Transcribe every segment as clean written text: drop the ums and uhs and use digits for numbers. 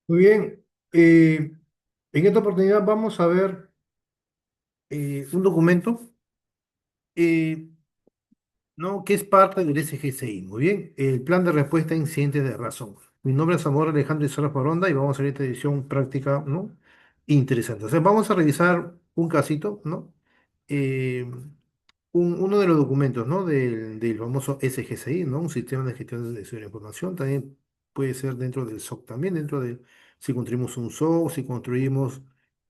Muy bien. eh, en esta oportunidad vamos a ver un documento, eh, ¿no? Que es parte del SGCI. Muy bien. El Plan de Respuesta a Incidentes de Razón. Mi nombre es Amor Alejandro Isarra Paronda y vamos a ver esta edición práctica, ¿no? Interesante. O sea, vamos a revisar un casito, ¿no? Eh, uno de los documentos, ¿no? Del famoso SGCI, ¿no? Un sistema de gestión de ciuderinformación. También puede ser dentro del SOC también, dentro de, si construimos un SOC, si construimos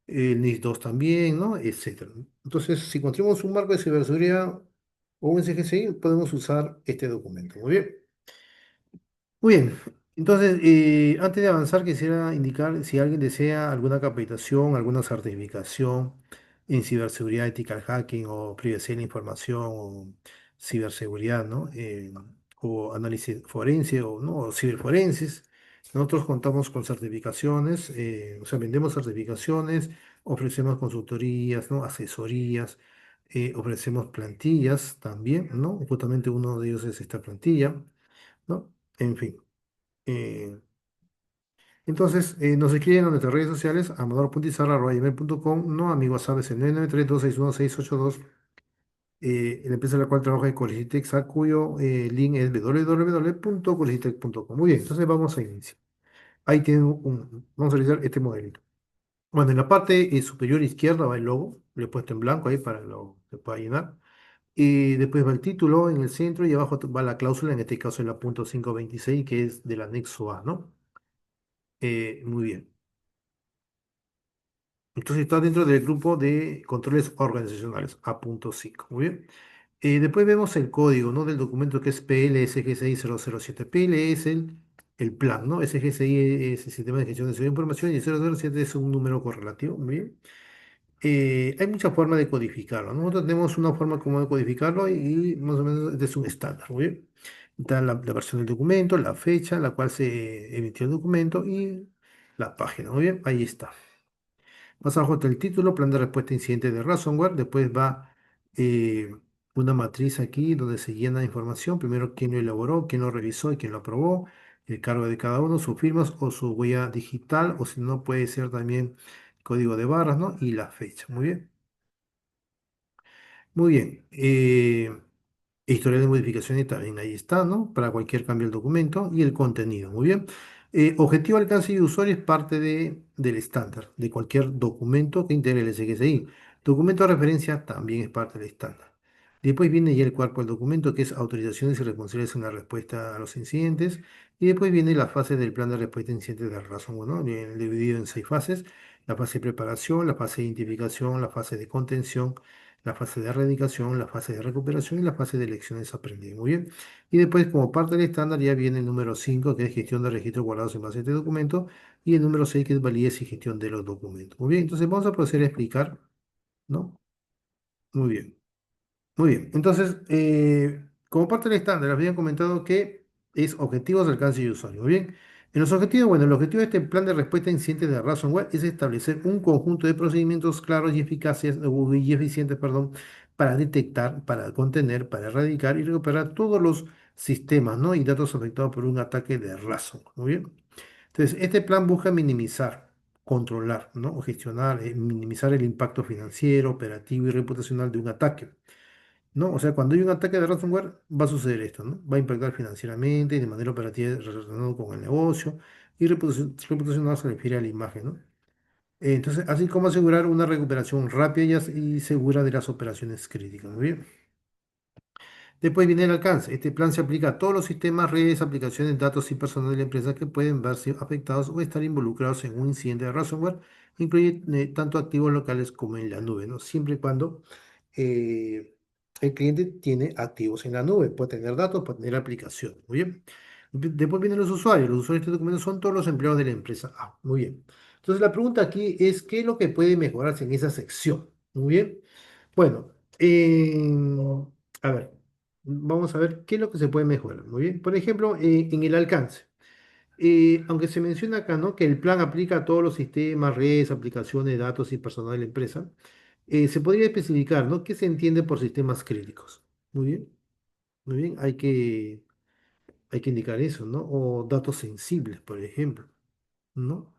el NIS 2 también, ¿no? Etcétera. Entonces, si construimos un marco de ciberseguridad o un SGCI, podemos usar este documento. Muy bien. Muy bien, entonces, antes de avanzar, quisiera indicar si alguien desea alguna capacitación, alguna certificación en ciberseguridad, ethical hacking o privacidad de la información o ciberseguridad, ¿no? O análisis forense o, ¿no? o ciberforenses. Nosotros contamos con certificaciones, o sea, vendemos certificaciones, ofrecemos consultorías, ¿no? Asesorías, ofrecemos plantillas también, ¿no? Justamente uno de ellos es esta plantilla. ¿No? En fin. eh, entonces, nos escriben a nuestras redes sociales, amador.izarra@gmail.com, no, amigo, sabes, el 993-261-682, la empresa en la cual trabaja es Colegitex, a cuyo link es www.colegitex.com. Muy bien, entonces vamos a iniciar. Ahí tienen vamos a realizar este modelito. Bueno, en la parte superior izquierda va el logo, lo he puesto en blanco ahí para lo que pueda llenar. Y después va el título en el centro y abajo va la cláusula, en este caso es la punto 526 que es del anexo A, ¿no? Muy bien. Entonces está dentro del grupo de controles organizacionales, A.5. Muy bien. Después vemos el código, ¿no? Del documento que es PLSGCI 007. PL es el plan, ¿no? SGCI es el sistema de gestión de seguridad de información y 007 es un número correlativo. Muy bien. Hay muchas formas de codificarlo, ¿no? Nosotros tenemos una forma como de codificarlo y más o menos este es un estándar. Muy bien. Está la versión del documento, la fecha en la cual se emitió el documento y la página. Muy bien, ahí está. Más abajo está el título, plan de respuesta a incidentes de ransomware. Después va eh, una matriz aquí donde se llena de información. Primero, quién lo elaboró, quién lo revisó y quién lo aprobó. El cargo de cada uno, sus firmas o su huella digital, o si no, puede ser también código de barras, ¿no? Y la fecha. Muy bien. Muy bien. Historial de modificaciones también ahí está, ¿no? Para cualquier cambio del documento y el contenido. Muy bien. Objetivo, alcance y usuario es parte del estándar de cualquier documento que integre el SGSI. Documento de referencia también es parte del estándar. Después viene ya el cuerpo del documento, que es autorizaciones y responsables en la respuesta a los incidentes. Y después viene la fase del plan de respuesta a incidentes de razón, bueno, dividido en 6 fases. La fase de preparación, la fase de identificación, la fase de contención, la fase de erradicación, la fase de recuperación y la fase de lecciones aprendidas. Muy bien. Y después, como parte del estándar, ya viene el número 5 que es gestión de registros guardados en base de documentos, y el número 6 que es validez y gestión de los documentos. Muy bien, entonces vamos a proceder a explicar, ¿no? Muy bien. Muy bien, entonces, como parte del estándar, habían comentado que es objetivos de alcance y usuario. Muy bien, en los objetivos, bueno, el objetivo de este plan de respuesta a incidentes de ransomware es establecer un conjunto de procedimientos claros y eficaces y eficientes, perdón, para detectar, para contener, para erradicar y recuperar todos los sistemas, ¿no? y datos afectados por un ataque de ransomware. Muy bien, entonces, este plan busca minimizar, controlar, ¿no? o gestionar, minimizar el impacto financiero, operativo y reputacional de un ataque. ¿No? O sea, cuando hay un ataque de ransomware, va a suceder esto, ¿no? Va a impactar financieramente y de manera operativa relacionado con el negocio y reputacional se refiere a la imagen, ¿no? Entonces, así como asegurar una recuperación rápida y segura de las operaciones críticas, ¿muy bien? Después viene el alcance. Este plan se aplica a todos los sistemas, redes, aplicaciones, datos y personas de la empresa que pueden verse afectados o estar involucrados en un incidente de ransomware. Incluye tanto activos locales como en la nube, ¿no? Siempre y cuando eh, el cliente tiene activos en la nube. Puede tener datos, puede tener aplicación. Muy bien. Después vienen los usuarios. Los usuarios de este documento son todos los empleados de la empresa. Ah, muy bien. Entonces la pregunta aquí es, ¿qué es lo que puede mejorarse en esa sección? Muy bien. Bueno, a ver, vamos a ver qué es lo que se puede mejorar. Muy bien. Por ejemplo, en el alcance. Aunque se menciona acá, ¿no? que el plan aplica a todos los sistemas, redes, aplicaciones, datos y personal de la empresa, se podría especificar, ¿no? ¿Qué se entiende por sistemas críticos? Muy bien, muy bien. Hay que indicar eso, ¿no? O datos sensibles, por ejemplo, ¿no?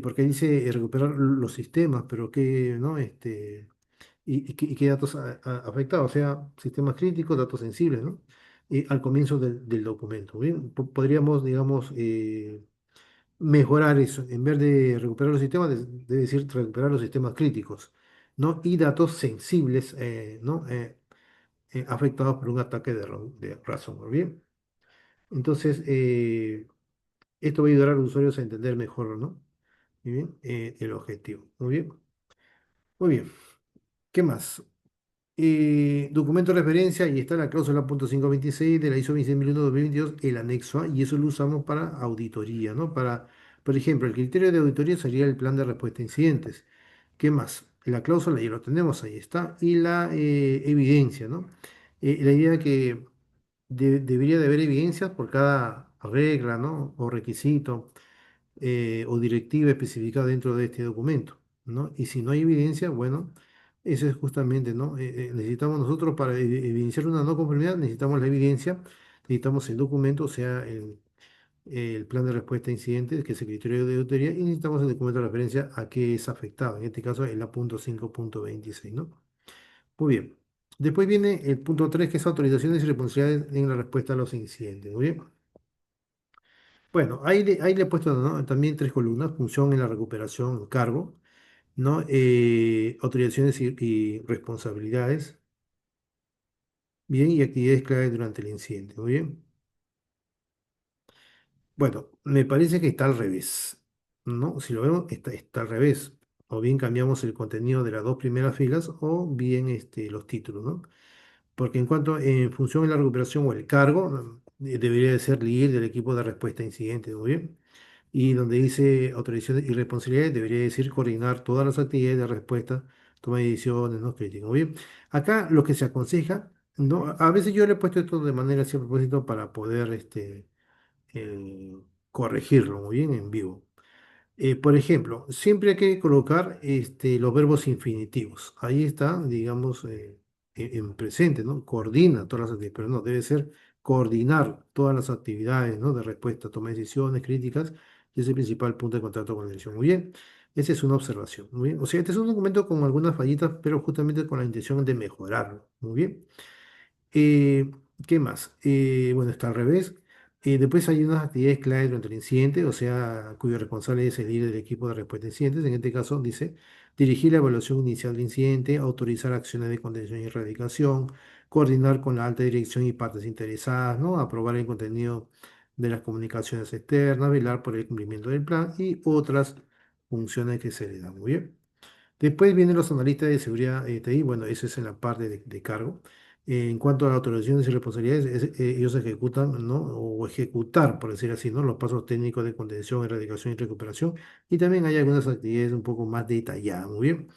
porque dice recuperar los sistemas, pero qué, ¿no? Y qué datos afectados, o sea, sistemas críticos, datos sensibles, ¿no? Al comienzo del documento. ¿Bien? Podríamos, digamos, mejorar eso. En vez de recuperar los sistemas, debe decir recuperar los sistemas críticos, ¿no? Y datos sensibles, ¿no? Afectados por un ataque de ransomware. Bien. Entonces, esto va a ayudar a los usuarios a entender mejor, ¿no? Muy bien, el objetivo. Muy bien. Muy bien. ¿Qué más? Documento de referencia y está la cláusula .526 de la ISO 26001-2022, el anexo A, y eso lo usamos para auditoría, ¿no? Para, por ejemplo, el criterio de auditoría sería el plan de respuesta a incidentes. ¿Qué más? La cláusula ya lo tenemos, ahí está, y la evidencia, ¿no? La idea que debería de haber evidencias por cada regla, ¿no? O requisito o directiva especificada dentro de este documento, ¿no? Y si no hay evidencia, bueno, eso es justamente, ¿no? Necesitamos nosotros para evidenciar una no conformidad, necesitamos la evidencia, necesitamos el documento, o sea, el plan de respuesta a incidentes, que es el criterio de auditoría, y necesitamos el documento de referencia a qué es afectado, en este caso el A.5.26, ¿no? Muy bien. Después viene el punto 3, que es autorizaciones y responsabilidades en la respuesta a los incidentes. Muy bien. Bueno, ahí le he puesto, ¿no? También tres columnas: función en la recuperación, cargo, ¿no? Autorizaciones y responsabilidades, bien, y actividades clave durante el incidente, muy bien. Bueno, me parece que está al revés, ¿no? Si lo vemos, está al revés. O bien cambiamos el contenido de las dos primeras filas o bien los títulos, ¿no? Porque en cuanto en función de la recuperación o el cargo, debería de ser líder del equipo de respuesta a incidentes, muy bien. Y donde dice autorizaciones y responsabilidades, debería decir coordinar todas las actividades de respuesta, toma de decisiones, ¿no? Críticas. Muy bien. Acá lo que se aconseja, ¿no? A veces yo le he puesto esto de manera así a propósito para poder eh, corregirlo muy bien en vivo. Por ejemplo, siempre hay que colocar los verbos infinitivos. Ahí está, digamos, en presente, ¿no? Coordina todas las actividades, pero no, debe ser coordinar todas las actividades, ¿no? De respuesta, toma de decisiones, críticas, y es el principal punto de contacto con la dirección. Muy bien, esa es una observación. Muy bien, o sea, este es un documento con algunas fallitas, pero justamente con la intención de mejorarlo. Muy bien. Eh, ¿Qué más? Bueno, está al revés. Después hay unas actividades clave durante el incidente, o sea, cuyo responsable es el líder del equipo de respuesta a incidentes. En este caso dice dirigir la evaluación inicial del incidente, autorizar acciones de contención y erradicación, coordinar con la alta dirección y partes interesadas, ¿no? Aprobar el contenido de las comunicaciones externas, velar por el cumplimiento del plan y otras funciones que se le dan. Muy bien. Después vienen los analistas de seguridad TI, bueno, eso es en la parte de cargo. En cuanto a las autorizaciones y responsabilidades, ellos ejecutan, ¿no? O ejecutar, por decir así, ¿no? Los pasos técnicos de contención, erradicación y recuperación. Y también hay algunas actividades un poco más detalladas, muy bien.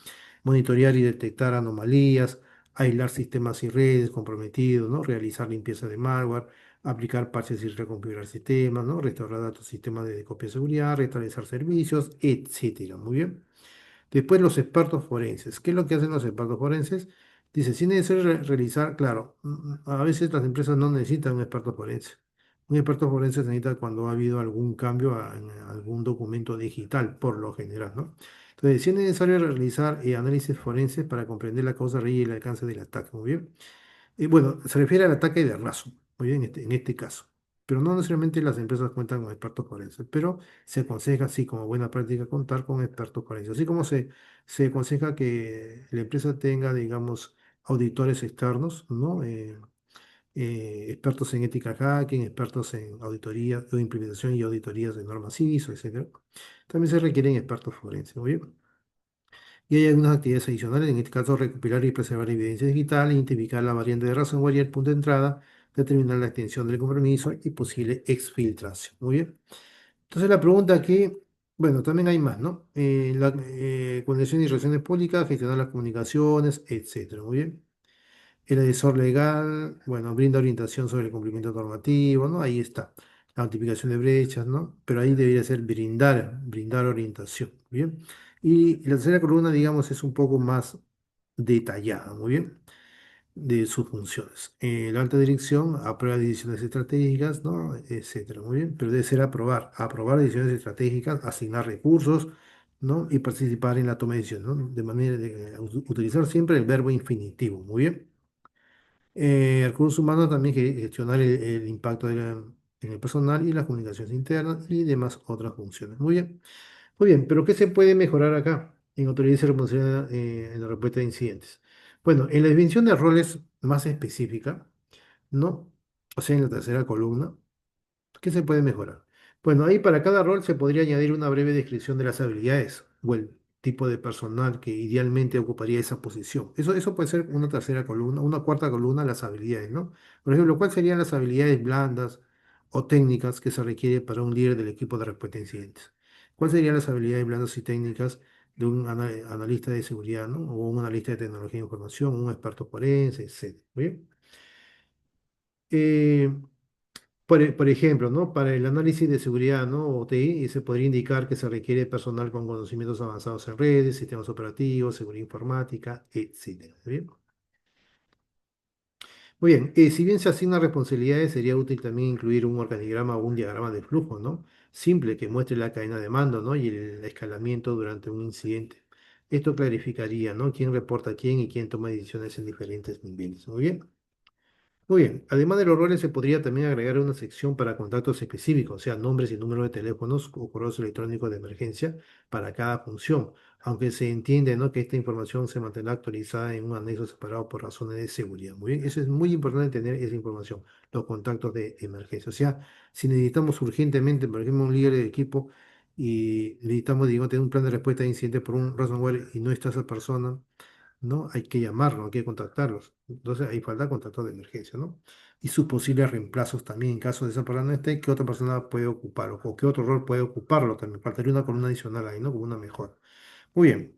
Monitorear y detectar anomalías, aislar sistemas y redes comprometidos, ¿no? Realizar limpieza de malware, aplicar parches y reconfigurar sistemas, ¿no? Restaurar datos sistemas de copia de seguridad, restablecer servicios, etcétera. Muy bien. Después los expertos forenses. ¿Qué es lo que hacen los expertos forenses? Dice, si es necesario realizar, claro, a veces las empresas no necesitan un experto forense. Un experto forense se necesita cuando ha habido algún cambio en algún documento digital, por lo general, ¿no? Entonces, si es necesario realizar análisis forenses para comprender la causa raíz y el alcance del ataque. Muy bien. Bueno, se refiere al ataque de raso, muy bien, en este caso. Pero no necesariamente las empresas cuentan con expertos forenses, pero se aconseja, sí, como buena práctica, contar con expertos forenses. Así como se aconseja que la empresa tenga, digamos, auditores externos, ¿no? Expertos en ética hacking, expertos en auditoría o implementación y auditorías de normas ISO, etcétera. También se requieren expertos forenses, muy bien. Y hay algunas actividades adicionales, en este caso recopilar y preservar evidencia digital, identificar la variante de ransomware y el punto de entrada, determinar la extensión del compromiso y posible exfiltración. Muy bien. Entonces la pregunta aquí, bueno, también hay más, ¿no? Coordinación y relaciones públicas, gestionar las comunicaciones, etcétera. Muy bien. El asesor legal, bueno, brinda orientación sobre el cumplimiento normativo, ¿no? Ahí está. La notificación de brechas, ¿no? Pero ahí debería ser brindar orientación, ¿bien? Y la tercera columna, digamos, es un poco más detallada, muy bien. de sus funciones. La alta dirección aprueba decisiones estratégicas, ¿no? Etcétera. Muy bien, pero debe ser aprobar decisiones estratégicas, asignar recursos, ¿no? Y participar en la toma de decisiones, ¿no? De manera de utilizar siempre el verbo infinitivo. Muy bien. Recursos humanos también que gestionar el impacto en el personal y las comunicaciones internas y demás otras funciones. Muy bien. Muy bien, pero ¿qué se puede mejorar acá en autoridad y responsabilidad en la respuesta de incidentes? Bueno, en la definición de roles más específica, ¿no? O sea, en la tercera columna, ¿qué se puede mejorar? Bueno, ahí para cada rol se podría añadir una breve descripción de las habilidades o el tipo de personal que idealmente ocuparía esa posición. Eso puede ser una tercera columna, una cuarta columna, las habilidades, ¿no? Por ejemplo, ¿cuáles serían las habilidades blandas o técnicas que se requiere para un líder del equipo de respuesta a incidentes? ¿Cuáles serían las habilidades blandas y técnicas de un analista de seguridad, ¿no? O un analista de tecnología de información, un experto forense, etcétera? ¿Bien? Eh, por ejemplo, ¿no? Para el análisis de seguridad, ¿no? O TI, se podría indicar que se requiere personal con conocimientos avanzados en redes, sistemas operativos, seguridad informática, etcétera. ¿Bien? Muy bien, si bien se asignan responsabilidades, sería útil también incluir un organigrama o un diagrama de flujo, ¿no? Simple que muestre la cadena de mando, ¿no? Y el escalamiento durante un incidente. Esto clarificaría, ¿no? Quién reporta a quién y quién toma decisiones en diferentes niveles. Muy bien. Muy bien, además de los roles se podría también agregar una sección para contactos específicos, o sea, nombres y números de teléfonos o correos electrónicos de emergencia para cada función, aunque se entiende, ¿no? que esta información se mantendrá actualizada en un anexo separado por razones de seguridad. Muy bien, eso es muy importante tener esa información, los contactos de emergencia. O sea, si necesitamos urgentemente, por ejemplo, un líder de equipo y necesitamos, digamos, tener un plan de respuesta a incidentes por un ransomware y no está esa persona, ¿no? Hay que llamarlo, hay que contactarlos. Entonces ahí falta contacto de emergencia, ¿no? Y sus posibles reemplazos también, en caso de esa persona no esté, ¿qué otra persona puede ocuparlo? ¿O qué otro rol puede ocuparlo también? Faltaría una columna adicional ahí, ¿no? Como una mejor. Muy bien,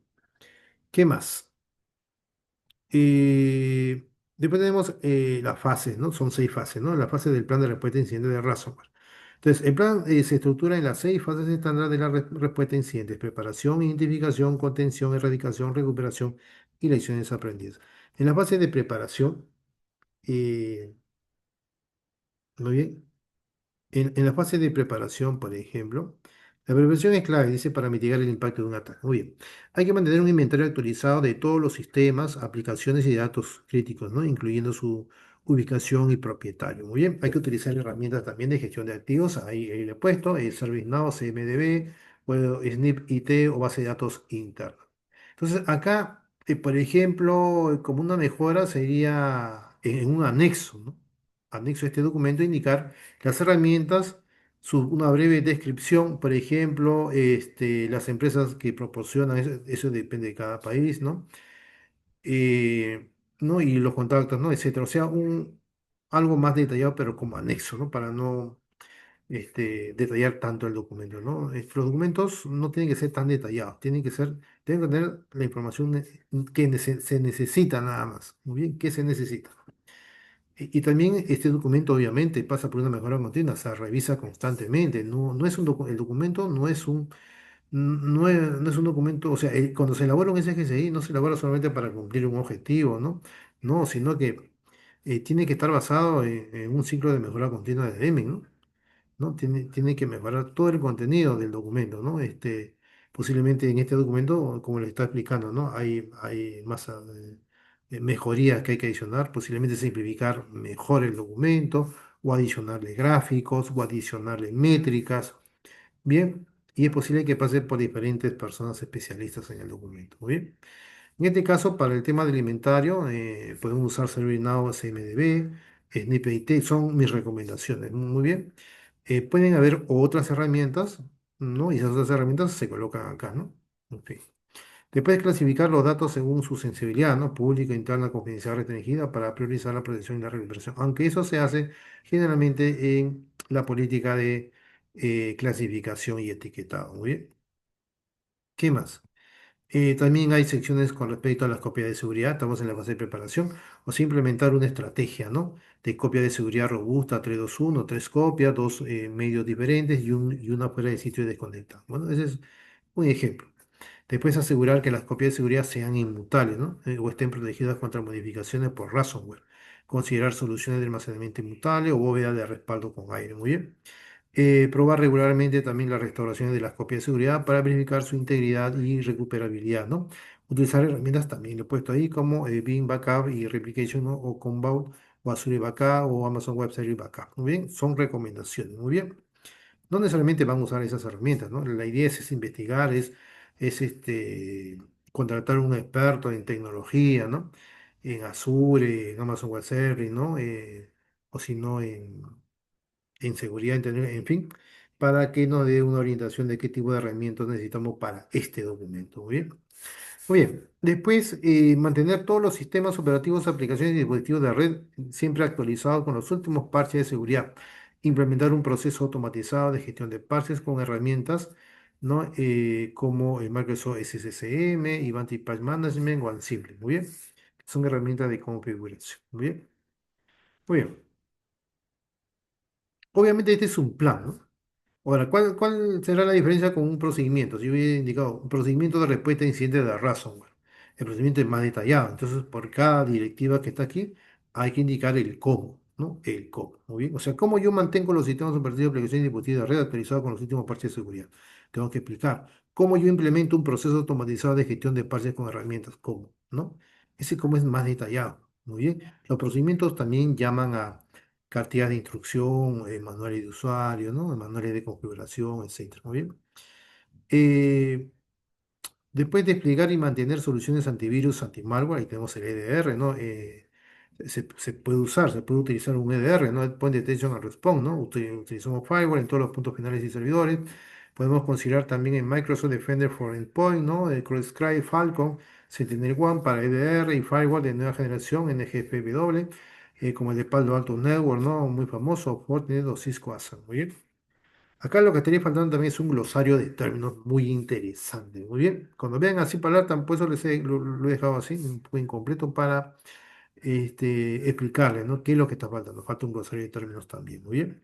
¿qué más? Después tenemos las fases, ¿no? Son 6 fases, ¿no? La fase del plan de respuesta a incidentes de ransomware. Entonces, el plan se estructura en las 6 fases estándar de la respuesta a incidentes: preparación, identificación, contención, erradicación, recuperación y lecciones aprendidas. En la fase de preparación, eh, muy bien, en la fase de preparación, por ejemplo, la preparación es clave, dice, para mitigar el impacto de un ataque. Muy bien. Hay que mantener un inventario actualizado de todos los sistemas, aplicaciones y datos críticos, ¿no? Incluyendo su ubicación y propietario. Muy bien. Hay que utilizar herramientas también de gestión de activos. Ahí le he puesto ServiceNow, CMDB, o Snip IT o base de datos interna. Entonces, acá, por ejemplo, como una mejora sería en un anexo, ¿no? Anexo a este documento indicar las herramientas, una breve descripción, por ejemplo, las empresas que proporcionan, eso depende de cada país, ¿no? Eh, ¿No? Y los contactos, ¿no? Etcétera. O sea, algo más detallado, pero como anexo, ¿no? Para no detallar tanto el documento, ¿no? Los documentos no tienen que ser tan detallados, tienen que tener la información que se necesita nada más. Muy bien, ¿qué se necesita? Y también este documento obviamente pasa por una mejora continua, se revisa constantemente. No es el documento no es un documento, o sea, cuando se elabora un SGCI no se elabora solamente para cumplir un objetivo, ¿no? No, sino que tiene que estar basado en un ciclo de mejora continua de Deming, ¿no? ¿No? Tiene que mejorar todo el contenido del documento, ¿no? Posiblemente en este documento, como le está explicando, ¿no? Hay más mejorías que hay que adicionar, posiblemente simplificar mejor el documento, o adicionarle gráficos, o adicionarle métricas, ¿bien? Y es posible que pase por diferentes personas especialistas en el documento, ¿muy bien? En este caso, para el tema del inventario, podemos usar ServiceNow, CMDB, SnipIT, son mis recomendaciones. Muy bien. Pueden haber otras herramientas, ¿no? Y esas otras herramientas se colocan acá, ¿no? Ok. Después clasificar los datos según su sensibilidad, ¿no? Pública, interna, confidencial, restringida, para priorizar la protección y la recuperación. Aunque eso se hace generalmente en la política de clasificación y etiquetado. Muy bien. ¿Qué más? También hay secciones con respecto a las copias de seguridad, estamos en la fase de preparación, o sea, implementar una estrategia, ¿no? De copia de seguridad robusta, 3-2-1, 3 copias, dos medios diferentes y una fuera de sitio desconectado. Bueno, ese es un ejemplo. Después asegurar que las copias de seguridad sean inmutables, ¿no? O estén protegidas contra modificaciones por ransomware. Considerar soluciones de almacenamiento inmutable o bóveda de respaldo con aire. Muy bien. Probar regularmente también las restauraciones de las copias de seguridad para verificar su integridad y recuperabilidad, ¿no? Utilizar herramientas también, lo he puesto ahí como Veeam Backup y Replication, ¿no? O Commvault o Azure Backup o Amazon Web Service Backup. Muy bien, son recomendaciones. Muy bien. No necesariamente van a usar esas herramientas, ¿no? La idea es investigar, contratar un experto en tecnología, ¿no? En Azure, en Amazon Web Service, ¿no? O si no, en seguridad, en fin, para que nos dé una orientación de qué tipo de herramientas necesitamos para este documento. Muy bien. Muy bien. Después, mantener todos los sistemas operativos, aplicaciones y dispositivos de red siempre actualizados con los últimos parches de seguridad. Implementar un proceso automatizado de gestión de parches con herramientas, ¿no? Como el Microsoft SCCM, Ivanti Patch Management o Ansible. Muy bien. Son herramientas de configuración. Muy bien. Muy bien. Obviamente este es un plan, ¿no? Ahora, ¿cuál será la diferencia con un procedimiento? Si yo hubiera indicado un procedimiento de respuesta a incidentes de ransomware. El procedimiento es más detallado. Entonces, por cada directiva que está aquí, hay que indicar el cómo, ¿no? El cómo. Muy bien. O sea, cómo yo mantengo los sistemas operativos, aplicaciones y dispositivos de red actualizados con los últimos parches de seguridad. Tengo que explicar cómo yo implemento un proceso automatizado de gestión de parches con herramientas. ¿Cómo? ¿No? Ese cómo es más detallado. Muy bien. Los procedimientos también llaman a cartillas de instrucción, manuales de usuario, ¿no? Manuales de configuración, etcétera. Muy bien. Eh, Después de desplegar y mantener soluciones antivirus, antimalware, ahí tenemos el EDR, ¿no? Se puede utilizar un EDR, ¿no? Point Detection and Response, ¿no? Utilizamos firewall en todos los puntos finales y servidores. Podemos considerar también en Microsoft Defender for Endpoint, ¿no? CrowdStrike, Falcon, SentinelOne para EDR y firewall de nueva generación, NGFW, como el de Palo Alto Network, ¿no? Muy famoso, Fortinet o Cisco ASA, muy bien. Acá lo que estaría faltando también es un glosario de términos muy interesante. Muy bien. Cuando vean así palabras, pues eso lo he dejado así, un poco incompleto para explicarles, ¿no? ¿Qué es lo que está faltando? Falta un glosario de términos también. Muy bien.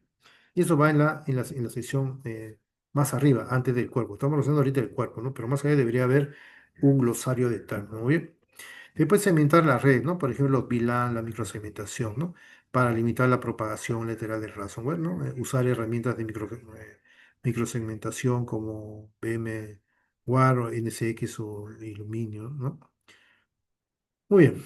Y eso va en la sección más arriba, antes del cuerpo. Estamos hablando ahorita del cuerpo, ¿no? Pero más allá debería haber un glosario de términos. Muy bien. Después segmentar la red, ¿no? Por ejemplo, los VLAN, la microsegmentación, ¿no? Para limitar la propagación lateral del ransomware, ¿no? Usar herramientas de microsegmentación como VMware o NSX o Illuminio, ¿no? Muy bien.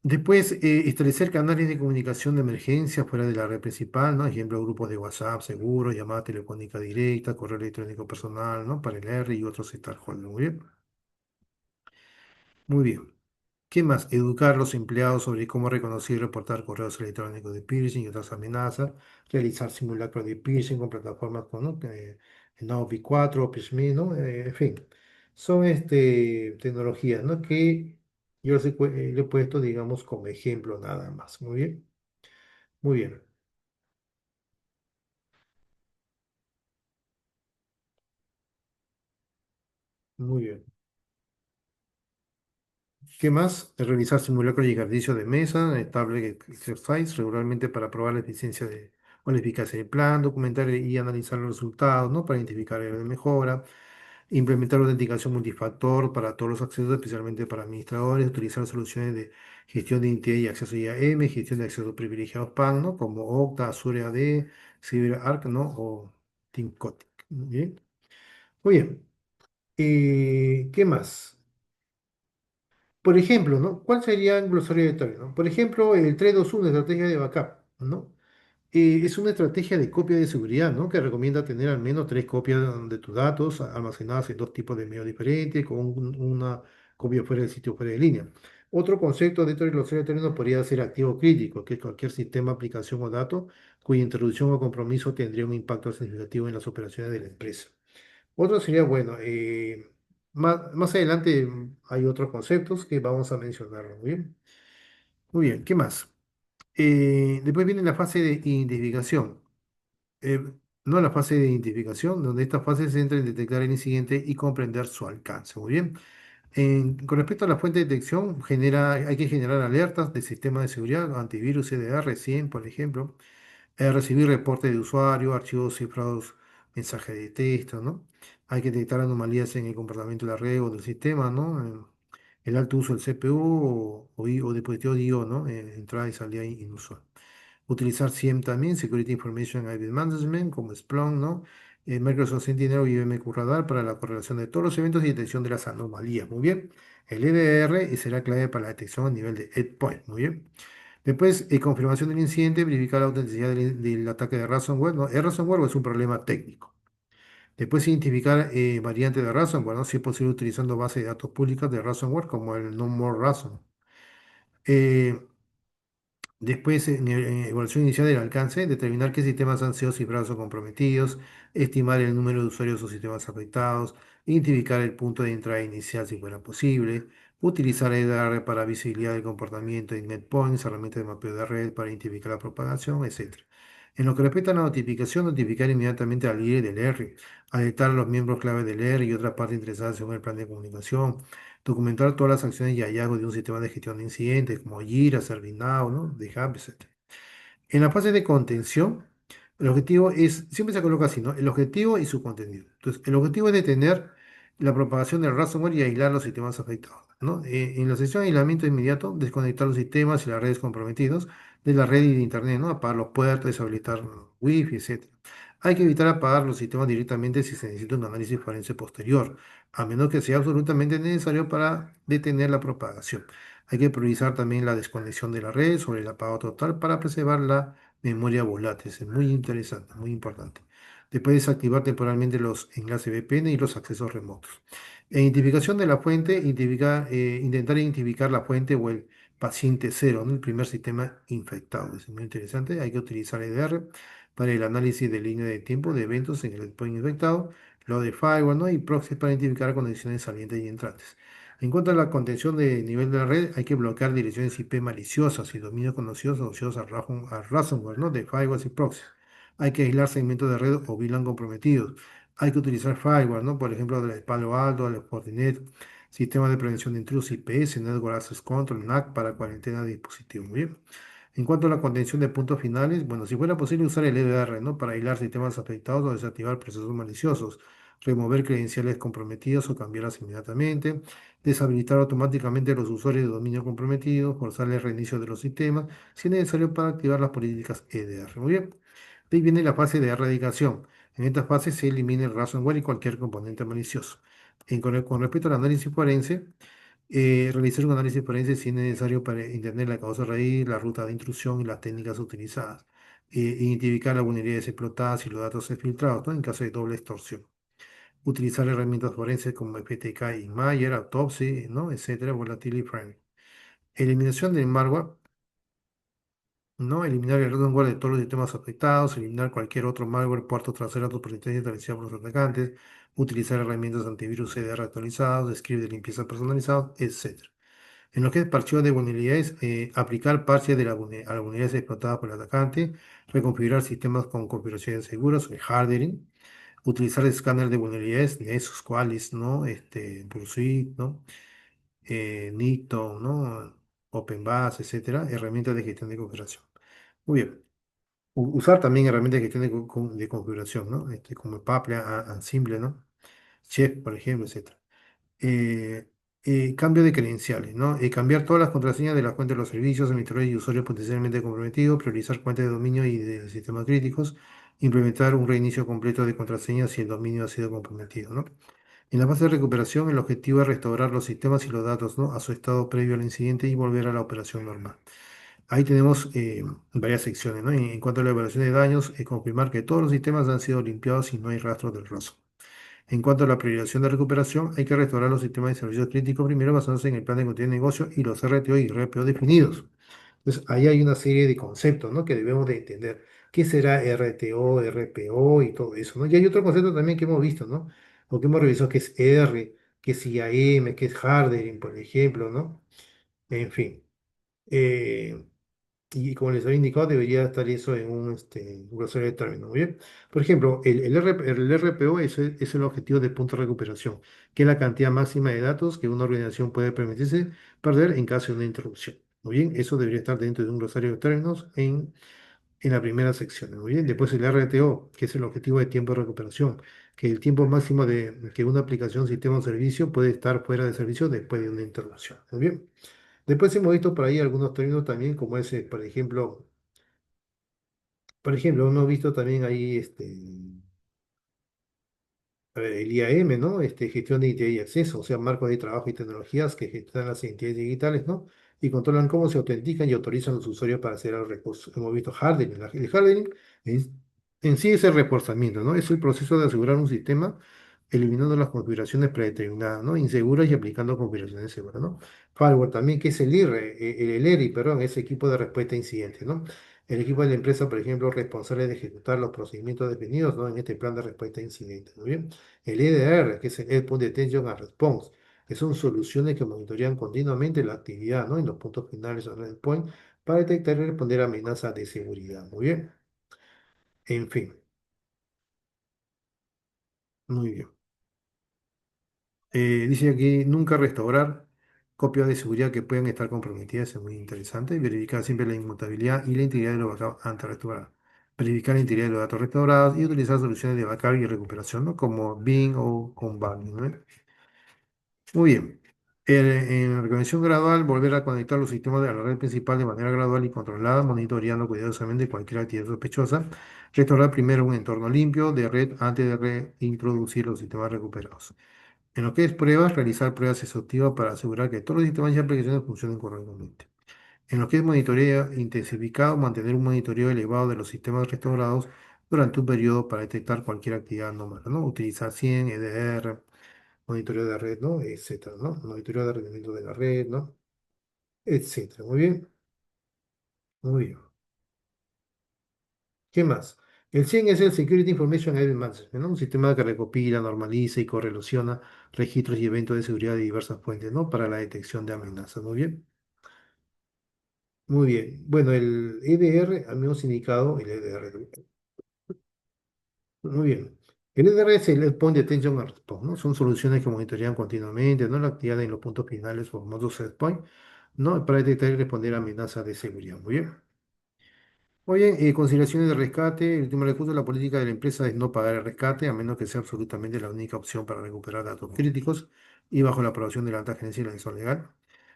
Después, establecer canales de comunicación de emergencia fuera de la red principal, ¿no? Ejemplo, grupos de WhatsApp seguros, llamada telefónica directa, correo electrónico personal, ¿no? Para el R y otros stakeholders. Muy bien. Muy bien. ¿Qué más? Educar a los empleados sobre cómo reconocer y reportar correos electrónicos de phishing y otras amenazas, realizar simulacros de phishing con plataformas como ¿no? El Navi 4, PhishMe, ¿no? En fin, son tecnologías, ¿no? Que yo le he puesto, digamos, como ejemplo nada más. Muy bien, muy bien, muy bien. ¿Qué más? Realizar simulacros y ejercicios de mesa, tablet exercise regularmente para probar la eficiencia o la eficacia del plan, documentar y analizar los resultados, ¿no? Para identificar áreas de mejora, implementar autenticación multifactor para todos los accesos, especialmente para administradores, utilizar soluciones de gestión de identidad y acceso IAM, gestión de accesos privilegiados PAN, ¿no? Como Okta, Azure AD, CyberArk, ¿no? O Team Kotick. Bien. Muy bien. ¿Qué más? Por ejemplo, ¿no? ¿Cuál sería el glosario de términos? Por ejemplo, el 321, estrategia de backup, ¿no? Es una estrategia de copia de seguridad, ¿no? Que recomienda tener al menos tres copias de tus datos almacenadas en dos tipos de medios diferentes, con una copia fuera del sitio fuera de línea. Otro concepto dentro del glosario de términos podría ser activo crítico, que es cualquier sistema, aplicación o dato cuya introducción o compromiso tendría un impacto significativo en las operaciones de la empresa. Otro sería, bueno, más adelante hay otros conceptos que vamos a mencionar, ¿muy bien? Muy bien, ¿qué más? Después viene la fase de identificación. Eh, no la fase de identificación, donde esta fase se centra en detectar el incidente y comprender su alcance, muy bien. Con respecto a la fuente de detección, hay que generar alertas de sistemas de seguridad, antivirus, CDR, 100, por ejemplo, recibir reportes de usuario, archivos cifrados mensaje de texto, ¿no? Hay que detectar anomalías en el comportamiento de la red o del sistema, ¿no? El alto uso del CPU o dispositivo DIO, ¿no? Entrada y salida inusual. Utilizar SIEM también, Security Information Event Management, como Splunk, ¿no? Microsoft Sentinel y IBM QRadar para la correlación de todos los eventos y detección de las anomalías. Muy bien. El EDR será clave para la detección a nivel de endpoint. Muy bien. Después, confirmación del incidente, verificar la autenticidad del ataque de ransomware, ¿no? ¿Es ransomware o es un problema técnico? Después, identificar variantes de ransomware, ¿no? Si es posible utilizando bases de datos públicas de ransomware como el No More Ransom. Eh, Después, en evaluación inicial del alcance, determinar qué sistemas han sido cifrados o comprometidos, estimar el número de usuarios o sistemas afectados, identificar el punto de entrada inicial si fuera posible, utilizar EDR para visibilidad del comportamiento en endpoints, herramientas de mapeo de red para identificar la propagación, etc. En lo que respecta a la notificación, notificar inmediatamente al líder del R, alertar a los miembros clave del R y otras partes interesadas según el plan de comunicación, documentar todas las acciones y hallazgos de un sistema de gestión de incidentes como Jira, ServiceNow, ¿no? GitHub, etc. En la fase de contención, el objetivo es, siempre se coloca así, ¿no? El objetivo y su contenido. Entonces, el objetivo es detener la propagación del ransomware y aislar los sistemas afectados, ¿no? En la sesión de aislamiento inmediato, desconectar los sistemas y las redes comprometidos de la red y de Internet, ¿no? Apagar los puertos, deshabilitar Wi-Fi, etc. Hay que evitar apagar los sistemas directamente si se necesita un análisis forense posterior, a menos que sea absolutamente necesario para detener la propagación. Hay que priorizar también la desconexión de la red sobre el apagado total para preservar la memoria volátil. Es muy interesante, muy importante. Después desactivar temporalmente los enlaces VPN y los accesos remotos. Identificación de la fuente, intentar identificar la fuente o el paciente cero, ¿no? El primer sistema infectado. Es muy interesante. Hay que utilizar EDR para el análisis de línea de tiempo de eventos en el endpoint infectado, lo de firewall, ¿no? Y proxies para identificar conexiones salientes y entrantes. En cuanto a la contención de nivel de la red, hay que bloquear direcciones IP maliciosas y dominios conocidos asociados al ransomware, ¿no? De firewalls y proxies. Hay que aislar segmentos de red o VLAN comprometidos. Hay que utilizar firewall, ¿no? Por ejemplo, de Palo Alto, de Fortinet, sistema de prevención de intrusos IPS, Network Access Control, NAC para cuarentena de dispositivos. Muy bien. En cuanto a la contención de puntos finales, bueno, si fuera posible usar el EDR, ¿no? Para aislar sistemas afectados o desactivar procesos maliciosos, remover credenciales comprometidas o cambiarlas inmediatamente, deshabilitar automáticamente a los usuarios de dominio comprometidos, forzar el reinicio de los sistemas, si es necesario para activar las políticas EDR. Muy bien. De ahí viene la fase de erradicación. En esta fase se elimina el ransomware y cualquier componente malicioso. Con respecto al análisis forense, realizar un análisis forense si es necesario para entender la causa raíz, la ruta de intrusión y las técnicas utilizadas. Identificar las vulnerabilidades explotadas y los datos filtrados, ¿no? En caso de doble extorsión. Utilizar herramientas forenses como FTK y Mayer, Autopsy, ¿no? Etcétera, Volatility Frame. Eliminación del malware, ¿no? Eliminar el ransomware de todos los sistemas afectados, eliminar cualquier otro malware, puerto trasero, autoprotección establecida por los atacantes, utilizar herramientas antivirus CDR actualizados, scripts de limpieza personalizados, etcétera. En lo que es parcheo de vulnerabilidades, aplicar parches de a las vulnerabilidades explotadas por el atacante, reconfigurar sistemas con configuraciones seguras, el hardening, utilizar escáner de vulnerabilidades, Nessus, Qualys, ¿no? Bursuit, ¿no? Nikto, ¿no? OpenBAS, etcétera, herramientas de gestión de configuración. Muy bien. Usar también herramientas de gestión de configuración, ¿no? Como Paple, Ansible, ¿no? Chef, por ejemplo, etcétera. eh, Cambio de credenciales, ¿no? Cambiar todas las contraseñas de las cuentas de los servicios, administradores y usuarios potencialmente comprometidos, priorizar cuentas de dominio y de sistemas críticos, implementar un reinicio completo de contraseñas si el dominio ha sido comprometido, ¿no? En la fase de recuperación, el objetivo es restaurar los sistemas y los datos, ¿no? A su estado previo al incidente y volver a la operación normal. Ahí tenemos varias secciones, ¿no? En cuanto a la evaluación de daños, confirmar que todos los sistemas han sido limpiados y no hay rastros del ransomware. En cuanto a la priorización de recuperación, hay que restaurar los sistemas de servicios críticos primero basándose en el plan de continuidad de negocio y los RTO y RPO definidos. Entonces, ahí hay una serie de conceptos, ¿no? Que debemos de entender. ¿Qué será RTO, RPO y todo eso, ¿no? Y hay otro concepto también que hemos visto, ¿no? O que hemos revisado que es R, que es IAM, que es hardening, por ejemplo, ¿no? En fin. Eh, y como les había indicado, debería estar eso en un glosario de términos. ¿Muy bien? Por ejemplo, el RPO es el objetivo de punto de recuperación, que es la cantidad máxima de datos que una organización puede permitirse perder en caso de una interrupción. Muy bien, eso debería estar dentro de un glosario de términos en la primera sección. Muy bien. Después el RTO, que es el objetivo de tiempo de recuperación, que el tiempo máximo de que una aplicación, sistema o servicio puede estar fuera de servicio después de una interrupción. Muy bien. Después hemos visto por ahí algunos términos también, como ese, por ejemplo, hemos visto también ahí el IAM, ¿no? Gestión de identidad y acceso, o sea, marcos de trabajo y tecnologías que gestionan las identidades digitales, ¿no? Y controlan cómo se autentican y autorizan a los usuarios para acceder a los recursos. Hemos visto hardening. El hardening es- en sí es el reforzamiento, ¿no? Es el proceso de asegurar un sistema eliminando las configuraciones predeterminadas, ¿no? Inseguras y aplicando configuraciones seguras, ¿no? Firewall también, que es el IRE, el ERI, perdón, es equipo de respuesta a incidentes, ¿no? El equipo de la empresa, por ejemplo, responsable de ejecutar los procedimientos definidos, ¿no? En este plan de respuesta a incidentes, ¿muy bien? El EDR, que es el Endpoint Detection and Response, que son soluciones que monitorean continuamente la actividad, ¿no? En los puntos finales o el endpoint para detectar y responder a amenazas de seguridad. Muy bien. En fin, muy bien. Dice aquí, nunca restaurar copias de seguridad que puedan estar comprometidas, es muy interesante. Verificar siempre la inmutabilidad y la integridad de los backups antes de restaurar. Verificar la integridad de los datos restaurados y utilizar soluciones de backup y recuperación, ¿no? Como Bing o Combine, ¿no? Muy bien. En la reconexión gradual, volver a conectar los sistemas de la red principal de manera gradual y controlada, monitoreando cuidadosamente cualquier actividad sospechosa. Restaurar primero un entorno limpio de red antes de reintroducir los sistemas recuperados. En lo que es pruebas, realizar pruebas exhaustivas para asegurar que todos los sistemas y aplicaciones funcionen correctamente. En lo que es monitoreo intensificado, mantener un monitoreo elevado de los sistemas restaurados durante un periodo para detectar cualquier actividad anómala, ¿no? Utilizar 100, EDR, monitoreo de red, ¿no? Etcétera, ¿no? Monitoreo de rendimiento de la red, ¿no? Etcétera. Muy bien, muy bien. ¿Qué más? El 100 es el Security Information Event Management, ¿no? Un sistema que recopila, normaliza y correlaciona registros y eventos de seguridad de diversas fuentes, ¿no? Para la detección de amenazas. Muy bien. Muy bien. Bueno, el EDR, al menos indicado, el EDR. Muy bien. El EDR es el Endpoint Detection and Response, ¿no? Son soluciones que monitorean continuamente, ¿no? La actividad en los puntos finales o famosos endpoint, ¿no? Para detectar y responder a amenazas de seguridad. Muy bien. Muy bien, consideraciones de rescate. El último recurso, la política de la empresa es no pagar el rescate, a menos que sea absolutamente la única opción para recuperar datos críticos y bajo la aprobación de la alta gerencia y la decisión legal.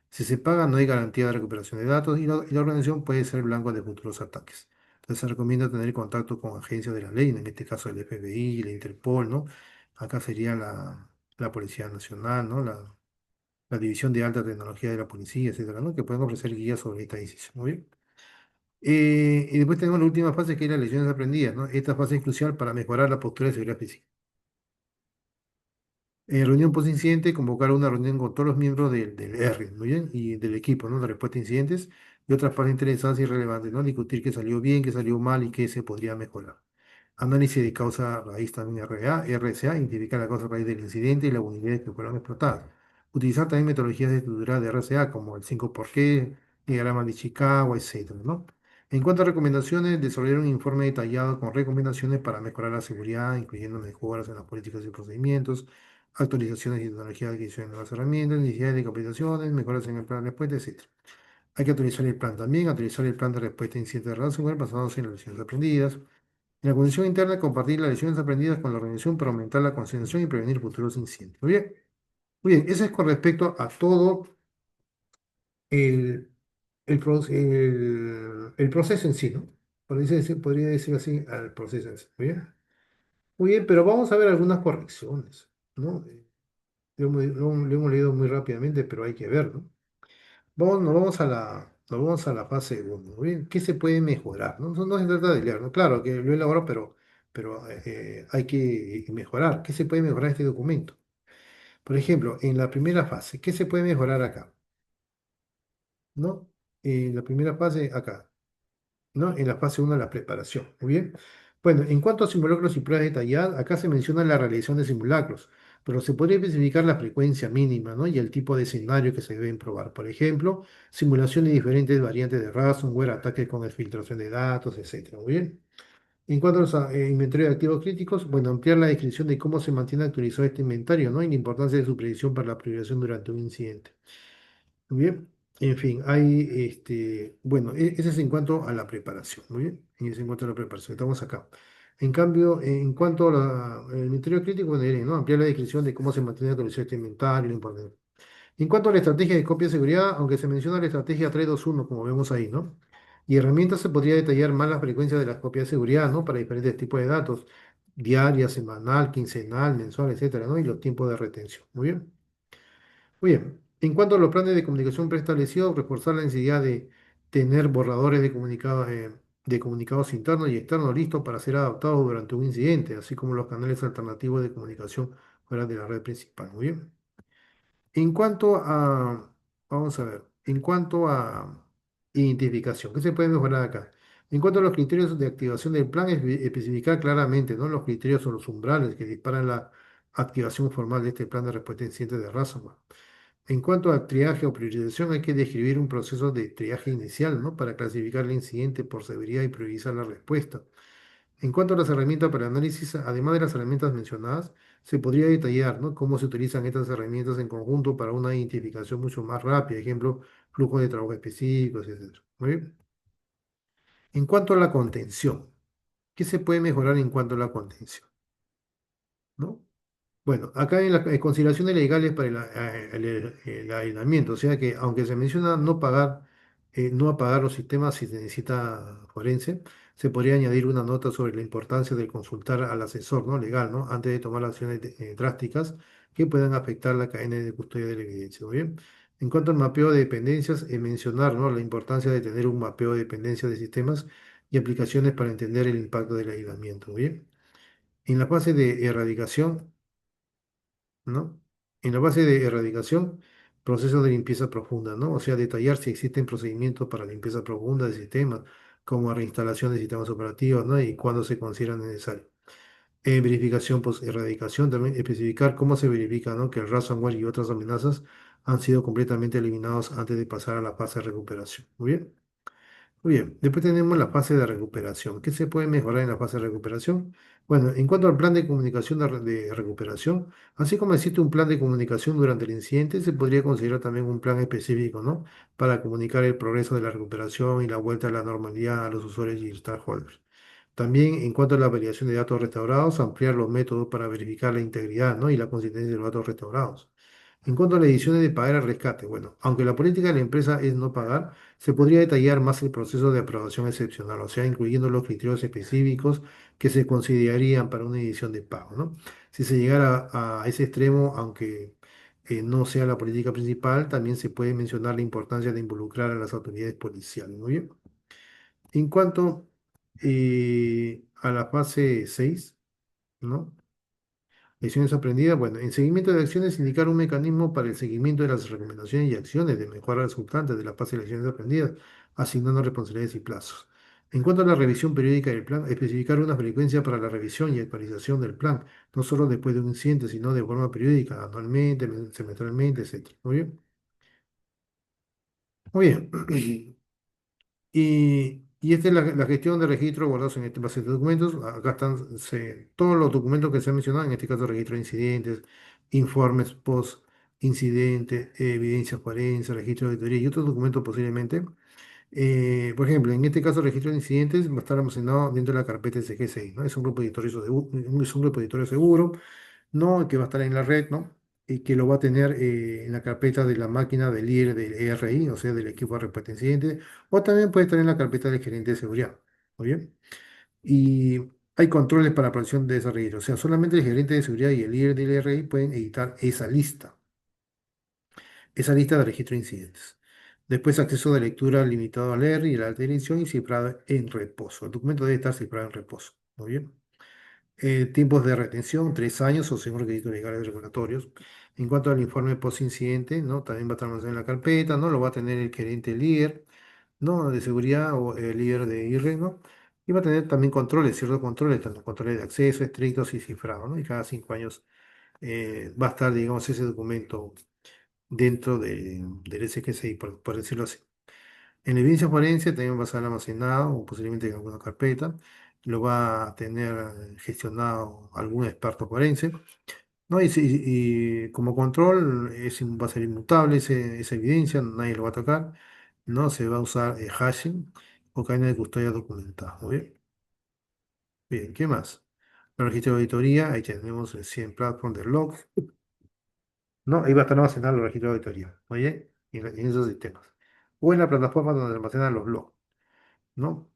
Si se paga, no hay garantía de recuperación de datos y la organización puede ser blanco de futuros ataques. Entonces se recomienda tener contacto con agencias de la ley, en este caso el FBI, la Interpol, ¿no? Acá sería la Policía Nacional, ¿no? La División de Alta Tecnología de la Policía, etcétera, ¿no? Que pueden ofrecer guías sobre esta decisión. Muy bien. Y después tenemos la última fase que es las lecciones aprendidas, ¿no? Esta fase es crucial para mejorar la postura de seguridad física. En reunión post-incidente, convocar una reunión con todos los miembros del R, muy bien, y del equipo, ¿no? De respuesta a incidentes y otras partes interesadas y relevantes, ¿no? Discutir qué salió bien, qué salió mal y qué se podría mejorar. Análisis de causa raíz también RCA, identificar la causa raíz del incidente y las unidades que fueron explotadas. Utilizar también metodologías de estructura de RCA como el 5 por qué, diagrama de Chicago, etcétera, ¿no? En cuanto a recomendaciones, desarrollar un informe detallado con recomendaciones para mejorar la seguridad, incluyendo mejoras en las políticas y procedimientos, actualizaciones y tecnología de adquisición de nuevas herramientas, necesidades de capacitaciones, mejoras en el plan de respuesta, etc. Hay que actualizar el plan también, actualizar el plan de respuesta a incidentes de ransomware basados en las lecciones aprendidas. En la condición interna, compartir las lecciones aprendidas con la organización para aumentar la concienciación y prevenir futuros incidentes. Muy bien, muy bien, eso es con respecto a todo el, el proceso en sí, ¿no? Podría decir así al proceso en sí. Muy bien, pero vamos a ver algunas correcciones, ¿no? Lo hemos leído muy rápidamente, pero hay que ver, ¿no? Nos vamos a la fase 1, ¿bien? ¿Qué se puede mejorar? No, no se trata de leer, ¿no? Claro que lo he elaborado, pero hay que mejorar. ¿Qué se puede mejorar en este documento? Por ejemplo, en la primera fase, ¿qué se puede mejorar acá? ¿No? En la primera fase, acá. ¿No? En la fase 1 de la preparación. Muy bien. Bueno, en cuanto a simulacros y pruebas detalladas, acá se menciona la realización de simulacros, pero se podría especificar la frecuencia mínima, ¿no? Y el tipo de escenario que se deben probar. Por ejemplo, simulación de diferentes variantes de ransomware, ataques con filtración de datos, etcétera. Muy bien. En cuanto a los inventarios de activos críticos, bueno, ampliar la descripción de cómo se mantiene actualizado este inventario, ¿no? Y la importancia de su predicción para la priorización durante un incidente. Muy bien. En fin, hay, bueno, ese es en cuanto a la preparación, muy bien, ese es en cuanto a la preparación, estamos acá. En cambio, en cuanto a el Ministerio Crítico, bueno, ¿no? Ampliar la descripción de cómo se mantiene la actualización este inventario, lo importante. En cuanto a la estrategia de copia de seguridad, aunque se menciona la estrategia 3-2-1, como vemos ahí, ¿no? Y herramientas se podría detallar más la frecuencia de las copias de seguridad, ¿no? Para diferentes tipos de datos, diaria, semanal, quincenal, mensual, etcétera, ¿no? Y los tiempos de retención. Muy bien. Muy bien. En cuanto a los planes de comunicación preestablecidos, reforzar la necesidad de tener borradores de comunicados internos y externos listos para ser adaptados durante un incidente, así como los canales alternativos de comunicación fuera de la red principal. Muy bien. En cuanto a, vamos a ver, en cuanto a identificación, ¿qué se puede mejorar acá? En cuanto a los criterios de activación del plan, especificar claramente, ¿no? Los criterios o los umbrales que disparan la activación formal de este plan de respuesta a incidentes de ransomware. En cuanto a triaje o priorización, hay que describir un proceso de triaje inicial, ¿no? Para clasificar el incidente por severidad y priorizar la respuesta. En cuanto a las herramientas para análisis, además de las herramientas mencionadas, se podría detallar, ¿no? Cómo se utilizan estas herramientas en conjunto para una identificación mucho más rápida, ejemplo, flujo de trabajo específicos, etcétera. Muy bien. En cuanto a la contención, ¿qué se puede mejorar en cuanto a la contención? ¿No? Bueno, acá en las consideraciones legales para el aislamiento, o sea que aunque se menciona no pagar, no apagar los sistemas si se necesita forense, se podría añadir una nota sobre la importancia de consultar al asesor, ¿no? Legal, ¿no? Antes de tomar acciones drásticas que puedan afectar la cadena de custodia de la evidencia, ¿muy bien? En cuanto al mapeo de dependencias, mencionar, ¿no? La importancia de tener un mapeo de dependencias de sistemas y aplicaciones para entender el impacto del aislamiento, ¿muy bien? En la fase de erradicación, ¿no? En la base de erradicación, procesos de limpieza profunda, ¿no? O sea, detallar si existen procedimientos para limpieza profunda de sistemas, como reinstalación de sistemas operativos, ¿no? Y cuándo se considera necesario. Verificación post-erradicación, también especificar cómo se verifica, ¿no? Que el ransomware y otras amenazas han sido completamente eliminados antes de pasar a la fase de recuperación. Muy bien. Muy bien, después tenemos la fase de recuperación. ¿Qué se puede mejorar en la fase de recuperación? Bueno, en cuanto al plan de comunicación de recuperación, así como existe un plan de comunicación durante el incidente, se podría considerar también un plan específico, ¿no? Para comunicar el progreso de la recuperación y la vuelta a la normalidad a los usuarios y stakeholders. También, en cuanto a la validación de datos restaurados, ampliar los métodos para verificar la integridad, ¿no? Y la consistencia de los datos restaurados. En cuanto a las decisiones de pagar el rescate, bueno, aunque la política de la empresa es no pagar, se podría detallar más el proceso de aprobación excepcional, o sea, incluyendo los criterios específicos que se considerarían para una edición de pago, ¿no? Si se llegara a ese extremo, aunque no sea la política principal, también se puede mencionar la importancia de involucrar a las autoridades policiales, ¿muy bien? En cuanto a la fase 6, ¿no? Lecciones aprendidas. Bueno, en seguimiento de acciones, indicar un mecanismo para el seguimiento de las recomendaciones y acciones de mejora resultantes de la fase de lecciones aprendidas, asignando responsabilidades y plazos. En cuanto a la revisión periódica del plan, especificar una frecuencia para la revisión y actualización del plan, no solo después de un incidente, sino de forma periódica, anualmente, semestralmente, etc. Muy bien. Muy bien. Y esta es la gestión de registros guardados en este base de documentos. Acá están todos los documentos que se han mencionado, en este caso registro de incidentes, informes post-incidente, evidencias forenses, registro de auditoría y otros documentos posiblemente. Por ejemplo, en este caso, registro de incidentes va a estar almacenado dentro de la carpeta SG6, ¿no? Es un repositorio seguro, es un repositorio seguro, ¿no? Que va a estar en la red, ¿no? Y que lo va a tener en la carpeta de la máquina del líder del ERI, o sea, del equipo de respuesta a incidentes, o también puede estar en la carpeta del gerente de seguridad. Muy bien. Y hay controles para protección de ese registro, o sea, solamente el gerente de seguridad y el líder del ERI pueden editar esa lista de registro de incidentes. Después, acceso de lectura limitado al ERI y la alta dirección y cifrado en reposo. El documento debe estar cifrado en reposo. Muy bien. Tiempos de retención, 3 años o según requisitos legales regulatorios. En cuanto al informe post-incidente, ¿no? También va a estar almacenado en la carpeta, ¿no? Lo va a tener el gerente líder, ¿no? De seguridad o el líder de IRE, ¿no? Y va a tener también controles, ciertos controles, tanto controles de acceso estrictos y cifrado, ¿no? Y cada 5 años va a estar, digamos, ese documento dentro del SGCI, por decirlo así. En la evidencia forense también va a estar almacenado o posiblemente en alguna carpeta. Lo va a tener gestionado algún experto forense. ¿no? Y como control va a ser inmutable esa evidencia, nadie lo va a tocar, ¿no? Se va a usar hashing o cadena de custodia documentada. Muy bien. Bien, ¿qué más? El registro de auditoría, ahí tenemos el 100 Platform de logs, ¿no? Ahí va a estar almacenado el registro de auditoría, muy bien, en esos sistemas. O en la plataforma donde almacenan los logs, ¿no?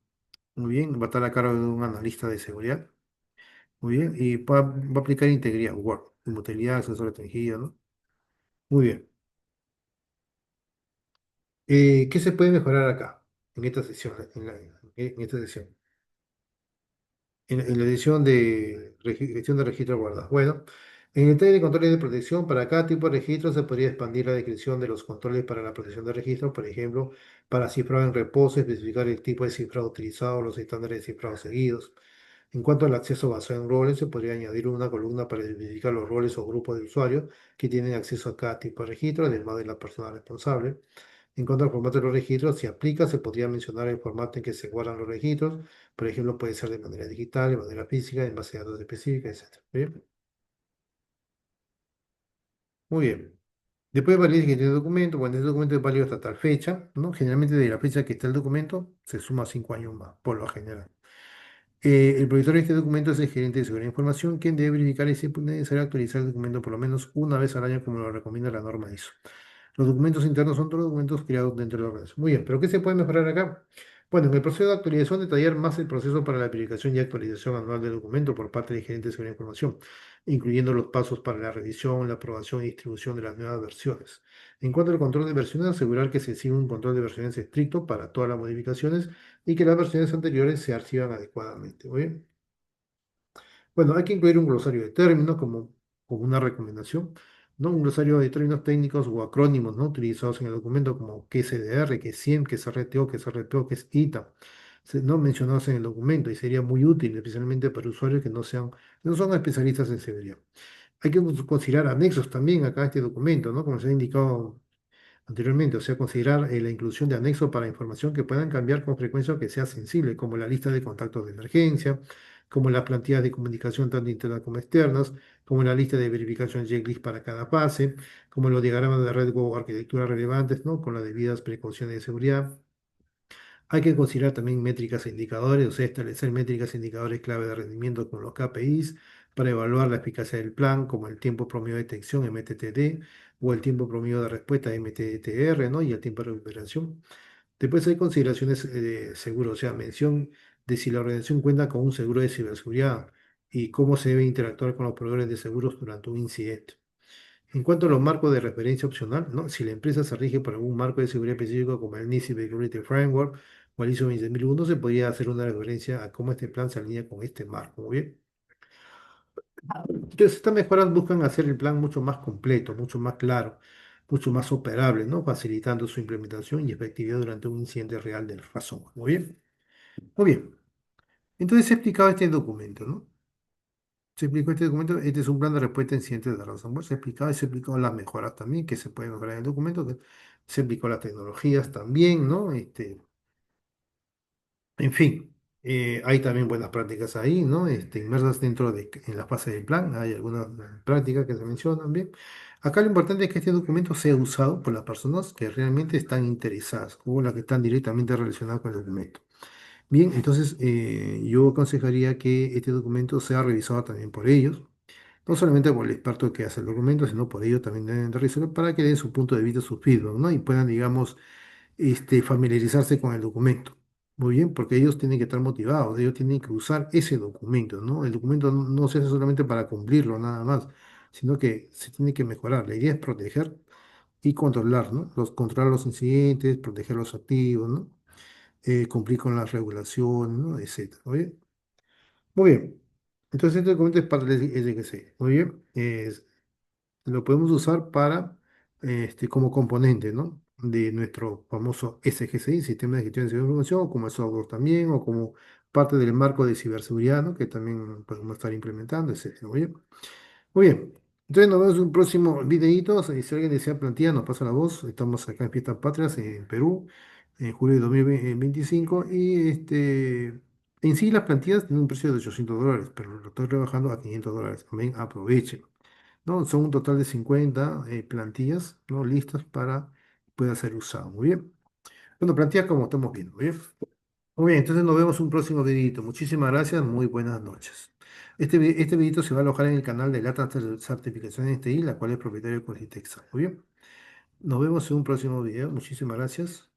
Muy bien, va a estar a cargo de un analista de seguridad, muy bien, y va a aplicar integridad, Word, inmutabilidad, acceso restringido, ¿no? Muy bien. ¿Qué se puede mejorar acá, en esta sesión, en esta sesión? En la edición de gestión de registros guardados. Bueno, en el detalle de controles de protección, para cada tipo de registro se podría expandir la descripción de los controles para la protección de registros, por ejemplo, para cifrado en reposo, especificar el tipo de cifrado utilizado, los estándares de cifrado seguidos. En cuanto al acceso basado en roles, se podría añadir una columna para identificar los roles o grupos de usuarios que tienen acceso a cada tipo de registro, además de la persona responsable. En cuanto al formato de los registros, si aplica, se podría mencionar el formato en que se guardan los registros. Por ejemplo, puede ser de manera digital, de manera física, en base a datos específicas, etc. Bien, muy bien. Después validez que tiene el documento. Bueno, el documento es válido hasta tal fecha, ¿no? Generalmente de la fecha que está el documento se suma 5 años más, por lo general. El proveedor de este documento es el gerente de seguridad de información, quien debe verificar y si es necesario actualizar el documento por lo menos una vez al año, como lo recomienda la norma ISO. Los documentos internos son todos los documentos creados dentro de la organización. Muy bien, pero ¿qué se puede mejorar acá? Bueno, en el proceso de actualización, detallar más el proceso para la verificación y actualización anual del documento por parte del gerente de seguridad de información, incluyendo los pasos para la revisión, la aprobación y distribución de las nuevas versiones. En cuanto al control de versiones, asegurar que se siga un control de versiones estricto para todas las modificaciones y que las versiones anteriores se archivan adecuadamente. Muy bien. Bueno, hay que incluir un glosario de términos como una recomendación, ¿no? Un glosario de términos técnicos o acrónimos, ¿no? Utilizados en el documento como qué es CDR, qué es SIEM, qué es RTO, qué es RPO, qué es ITA, no mencionados en el documento y sería muy útil, especialmente para usuarios que no son especialistas en seguridad. Hay que considerar anexos también acá a este documento, ¿no? Como se ha indicado anteriormente, o sea, considerar la inclusión de anexos para información que puedan cambiar con frecuencia o que sea sensible, como la lista de contactos de emergencia, como las plantillas de comunicación tanto internas como externas, como la lista de verificación checklist para cada fase, como los diagramas de red o arquitectura relevantes, ¿no? Con las debidas precauciones de seguridad. Hay que considerar también métricas e indicadores, o sea, establecer métricas e indicadores clave de rendimiento con los KPIs para evaluar la eficacia del plan, como el tiempo promedio de detección MTTD o el tiempo promedio de respuesta MTTR, ¿no? Y el tiempo de recuperación. Después hay consideraciones de seguro, o sea, mención de si la organización cuenta con un seguro de ciberseguridad y cómo se debe interactuar con los proveedores de seguros durante un incidente. En cuanto a los marcos de referencia opcional, ¿no? Si la empresa se rige por algún marco de seguridad específico como el NIST Security Framework o el ISO 20001, se podría hacer una referencia a cómo este plan se alinea con este marco. Muy bien. Entonces, estas mejoras buscan hacer el plan mucho más completo, mucho más claro, mucho más operable, ¿no? Facilitando su implementación y efectividad durante un incidente real del ransomware. Muy bien. Muy bien. Entonces, se ha explicado este documento, ¿no? Se explicó este documento, este es un plan de respuesta a incidentes de ransomware. Se explicó las mejoras también que se pueden mejorar en el documento. Se explicó las tecnologías también, ¿no? En fin, hay también buenas prácticas ahí, ¿no? Inmersas en la fase del plan. Hay algunas prácticas que se mencionan bien. Acá lo importante es que este documento sea usado por las personas que realmente están interesadas o las que están directamente relacionadas con el documento. Bien, entonces yo aconsejaría que este documento sea revisado también por ellos, no solamente por el experto que hace el documento, sino por ellos también deben de revisarlo para que den su punto de vista, su feedback, ¿no? Y puedan, digamos, familiarizarse con el documento. Muy bien, porque ellos tienen que estar motivados, ellos tienen que usar ese documento, ¿no? El documento no se hace solamente para cumplirlo, nada más, sino que se tiene que mejorar. La idea es proteger y controlar, ¿no? Controlar los incidentes, proteger los activos, ¿no? Cumplir con las regulaciones, ¿no? Etcétera. Muy bien. Muy bien. Entonces, este documento es para el SGC. Muy bien. Lo podemos usar como componente, ¿no? De nuestro famoso SGCI, Sistema de Gestión de Seguridad de Información, o como software también, o como parte del marco de ciberseguridad, ¿no? Que también podemos estar implementando, etcétera. Muy bien. Muy bien. Entonces nos vemos en un próximo videíto. Si alguien desea plantilla, nos pasa la voz. Estamos acá en Fiestas Patrias, en Perú, en julio de 2025. Y en sí las plantillas tienen un precio de $800, pero lo estoy rebajando a $500. También aprovechen. ¿no? Son un total de 50 plantillas, ¿no? Listas para pueda ser usado. Muy bien. Bueno, plantillas como estamos viendo. Muy bien. Muy bien, entonces nos vemos en un próximo videito. Muchísimas gracias, muy buenas noches. Este videito se va a alojar en el canal de Lata Certificaciones TI, la cual es propietario de Cositexa. Muy bien, nos vemos en un próximo video. Muchísimas gracias.